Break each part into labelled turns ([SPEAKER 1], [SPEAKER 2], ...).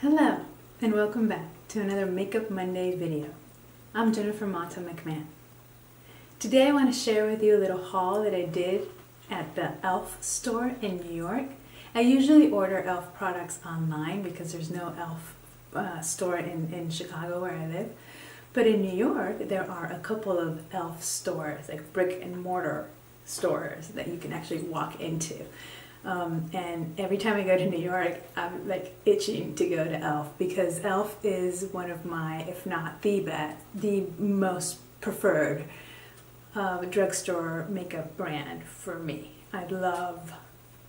[SPEAKER 1] Hello and welcome back to another Makeup Monday video. I'm Jennifer Mata-McMahon. Today I want to share with you a little haul that I did at the e.l.f. store in New York. I usually order e.l.f. products online because there's no e.l.f. store in Chicago where I live. But in New York there are a couple of e.l.f. stores, like brick and mortar stores that you can actually walk into. And every time I go to New York, I'm like itching to go to e.l.f. because e.l.f. is one of my, if not the best, the most preferred drugstore makeup brand for me. I love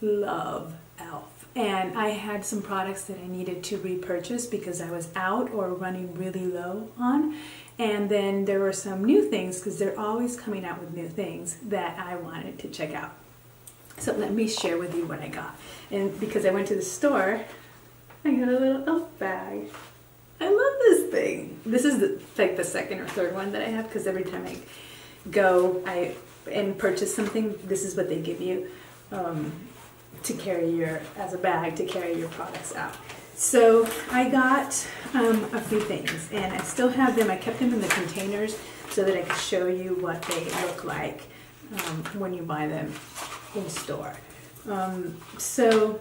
[SPEAKER 1] e.l.f. And I had some products that I needed to repurchase because I was out or running really low on. And then there were some new things because they're always coming out with new things that I wanted to check out. So let me share with you what I got. And because I went to the store, I got a little e.l.f. bag. I love this thing. This is like the second or third one that I have because every time I go and purchase something, this is what they give you to carry as a bag to carry your products out. So I got a few things and I still have them. I kept them in the containers so that I could show you what they look like when you buy them in store. So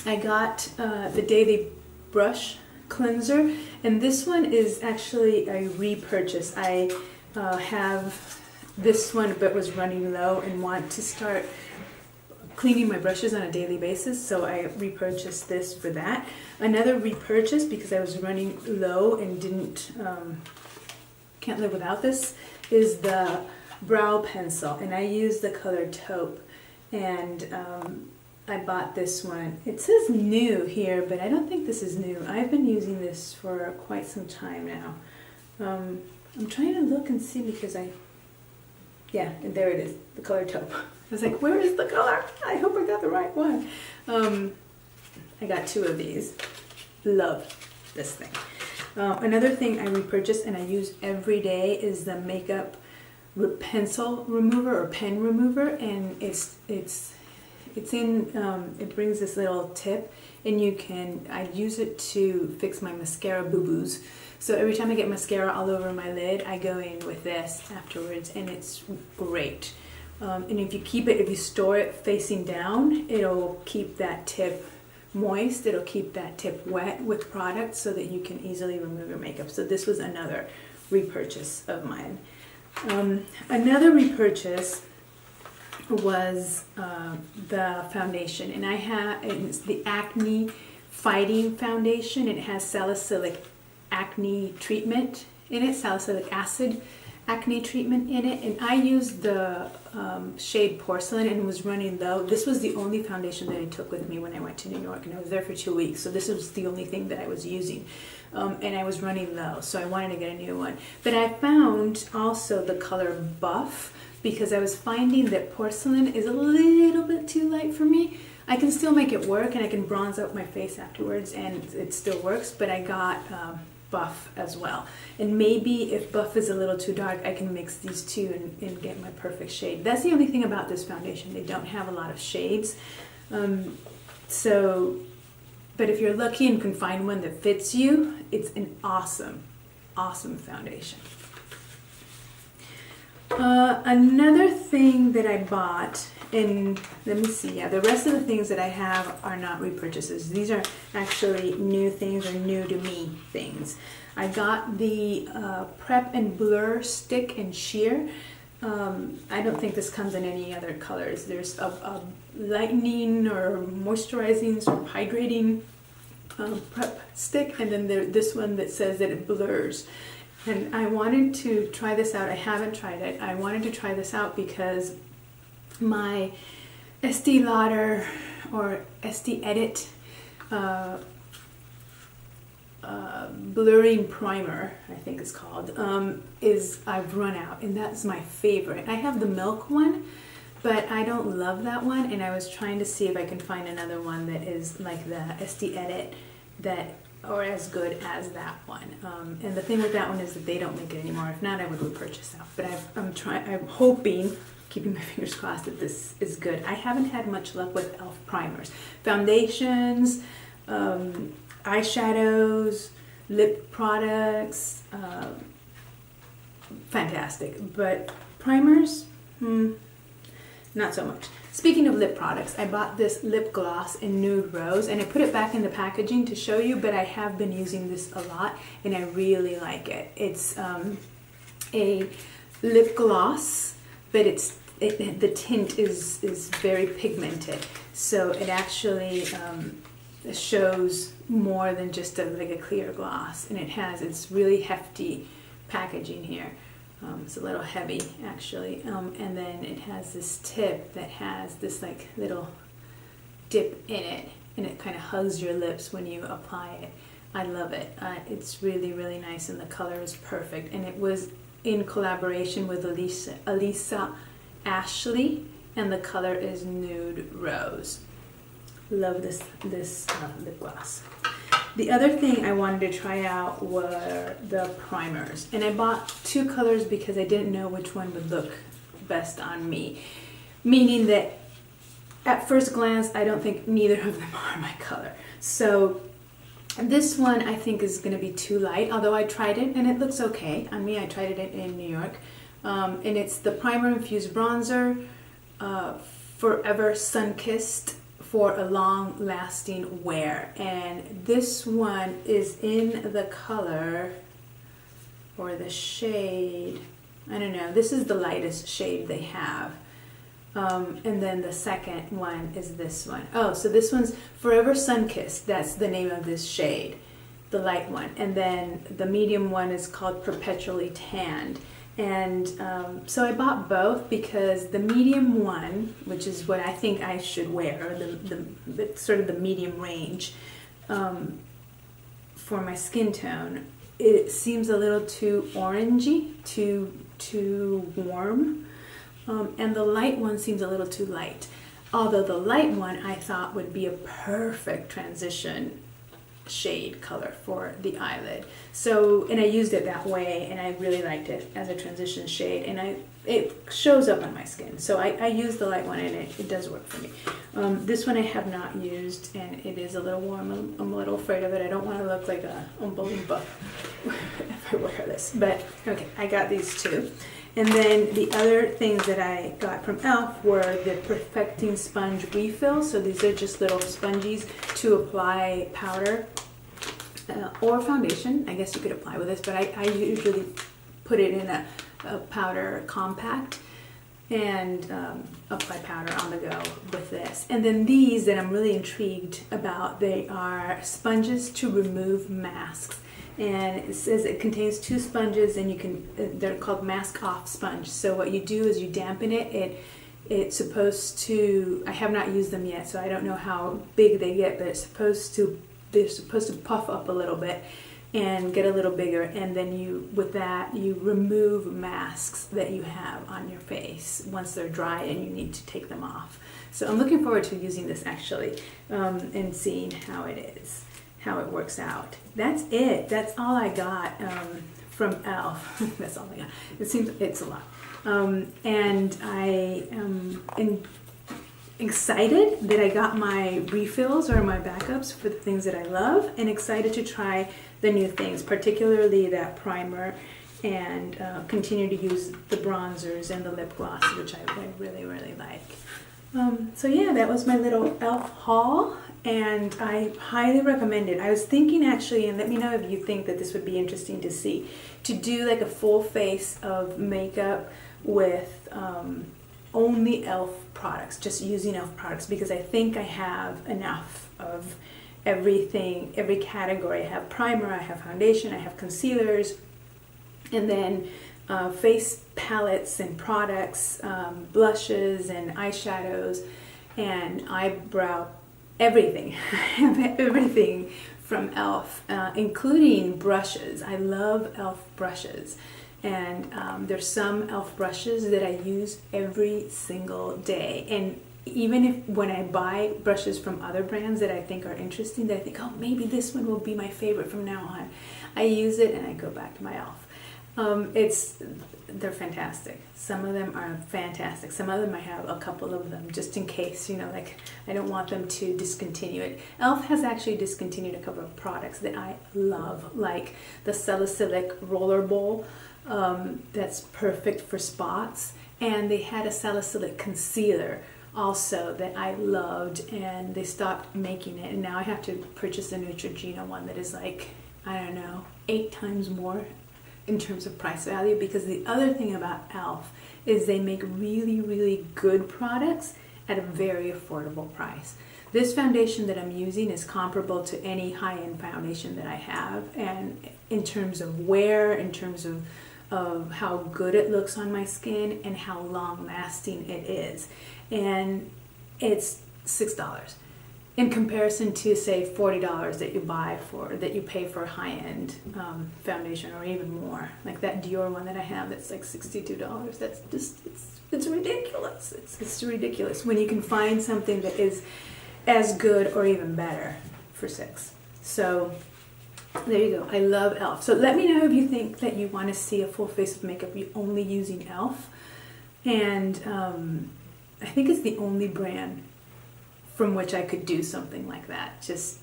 [SPEAKER 1] I got the Daily Brush Cleanser, and this one is actually a repurchase. I have this one but was running low and want to start cleaning my brushes on a daily basis, so I repurchased this for that. Another repurchase because I was running low and can't live without this is the brow pencil, and I use the color taupe, and I bought this one. It says new here, but I don't think this is new. I've been using this for quite some time now. I'm trying to look and see because yeah, and there it is, the color taupe. I was like, where is the color? I hope I got the right one. I got two of these. Love this thing. Another thing I repurchased and I use every day is the MakeUp pencil remover or pen remover, and it brings this little tip, and I use it to fix my mascara boo-boos. So every time I get mascara all over my lid, I go in with this afterwards, and it's great. And if you store it facing down, it'll keep that tip moist, it'll keep that tip wet with product so that you can easily remove your makeup. So this was another repurchase of mine. Another repurchase was the foundation, and it's the Acne Fighting Foundation. It has salicylic acne treatment in it, salicylic acid acne treatment in it, and I used the shade Porcelain and was running low. This was the only foundation that I took with me when I went to New York, and I was there for 2 weeks, so this was the only thing that I was using. And I was running low, so I wanted to get a new one. But I found also the color Buff because I was finding that Porcelain is a little bit too light for me. I can still make it work and I can bronze up my face afterwards and it still works, but I got Buff as well. And maybe if Buff is a little too dark, I can mix these two and get my perfect shade. That's the only thing about this foundation. They don't have a lot of shades. But if you're lucky and can find one that fits you, it's an awesome foundation. Another thing that I bought, and let me see, yeah, the rest of the things that I have are not repurchases. These are actually new things or new to me things. I got the Prep and Blur Stick and Sheer. I don't think this comes in any other colors. There's a lightening or moisturizing or hydrating prep stick, and then this one that says that it blurs. And I wanted to try this out. I haven't tried it. I wanted to try this out because my Estee Lauder or Estee Edit blurring primer, I think it's called, I've run out, and that's my favorite. I have the milk one, but I don't love that one, and I was trying to see if I can find another one that is like the Estee Edit or as good as that one. And the thing with that one is that they don't make it anymore. If not, I would repurchase that. But I'm hoping, keeping my fingers crossed, that this is good. I haven't had much luck with e.l.f. primers. Foundations, eyeshadows, lip products, fantastic. But primers, not so much. Speaking of lip products, I bought this lip gloss in Nude Rose, and I put it back in the packaging to show you, but I have been using this a lot, and I really like it. It's a lip gloss, but the tint is very pigmented, so it actually shows more than just like a clear gloss, and it's really hefty packaging here. It's a little heavy actually, and then it has this tip that has this like little dip in it, and it kind of hugs your lips when you apply it. I love it. It's really, really nice, and the color is perfect, and it was in collaboration with Elisa Ashley, and the color is Nude Rose. Love this lip gloss. The other thing I wanted to try out were the primers, and I bought two colors because I didn't know which one would look best on me, meaning that at first glance I don't think neither of them are my color. So this one I think is going to be too light, although I tried it and it looks okay on me. I tried it in New York, and it's the Primer Infused Bronzer, Forever Sun-Kissed, for a long-lasting wear. And this one is in the color, or the shade, I don't know, this is the lightest shade they have. And then the second one is this one. Oh, so this one's Forever Sun-Kissed, that's the name of this shade, the light one. And then the medium one is called Perpetually Tanned. And so I bought both because the medium one, which is what I think I should wear, the sort of the medium range for my skin tone, it seems a little too orangey, too warm, and the light one seems a little too light. Although the light one I thought would be a perfect transition shade color for the eyelid. So, and I used it that way, and I really liked it as a transition shade, and it shows up on my skin. So I use the light one, and it does work for me. This one I have not used, and it is a little warm. I'm a little afraid of it. I don't want to look like a Oompa Loompa if I wear this. But okay, I got these two. And then the other things that I got from e.l.f. were the Perfecting Sponge refills. So these are just little sponges to apply powder or foundation. I guess you could apply with this, but I usually put it in a powder compact and apply powder on the go with this. And then these that I'm really intrigued about, they are sponges to remove masks. And it says it contains 2 sponges, and they're called mask off sponge. So what you do is you dampen it. It's supposed to, I have not used them yet, so I don't know how big they get, but they're supposed to puff up a little bit and get a little bigger, and then with that you remove masks that you have on your face once they're dry and you need to take them off. So I'm looking forward to using this actually, and seeing how it works out. That's it. That's all I got from e.l.f. That's all I got. It seems it's a lot. And I am excited that I got my refills or my backups for the things that I love, and excited to try the new things, particularly that primer, and continue to use the bronzers and the lip gloss, which I really, really like. So yeah, that was my little e.l.f. haul, and I highly recommend it. I was thinking actually, and let me know if you think that this would be interesting to see, to do like a full face of makeup with only e.l.f. products, just using e.l.f. products, because I think I have enough of everything, every category. I have primer, I have foundation, I have concealers, and then face palettes and products, blushes and eyeshadows and eyebrow, everything. I have everything from e.l.f., including brushes. I love e.l.f. brushes, and there's some e.l.f. brushes that I use every single day. And even if when I buy brushes from other brands that I think are interesting, that I think, oh, maybe this one will be my favorite from now on, I use it and I go back to my e.l.f. They're fantastic. Some of them are fantastic. Some of them I have a couple of them just in case, like I don't want them to discontinue it. e.l.f. has actually discontinued a couple of products that I love, like the salicylic roller bowl. That's perfect for spots, and they had a salicylic concealer also that I loved, and they stopped making it, and now I have to purchase a Neutrogena one that is like, I don't know, 8 times more in terms of price value, because the other thing about e.l.f. is they make really, really good products at a very affordable price. This foundation that I'm using is comparable to any high-end foundation that I have, and in terms of wear, in terms of how good it looks on my skin, and how long-lasting it is. And it's $6 in comparison to, say, $40 that you pay for a high-end foundation, or even more. Like that Dior one that I have, that's like $62. That's just, it's ridiculous. It's ridiculous when you can find something that is as good or even better for $6. So there you go. I love e.l.f. So let me know if you think that you want to see a full face of makeup only using e.l.f. And I think it's the only brand from which I could do something like that, just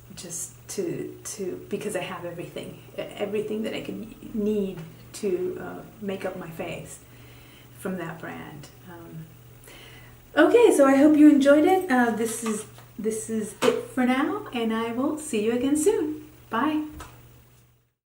[SPEAKER 1] to because I have everything that I could need to make up my face from that brand. Okay, so I hope you enjoyed it. This is it for now, and I will see you again soon. Bye.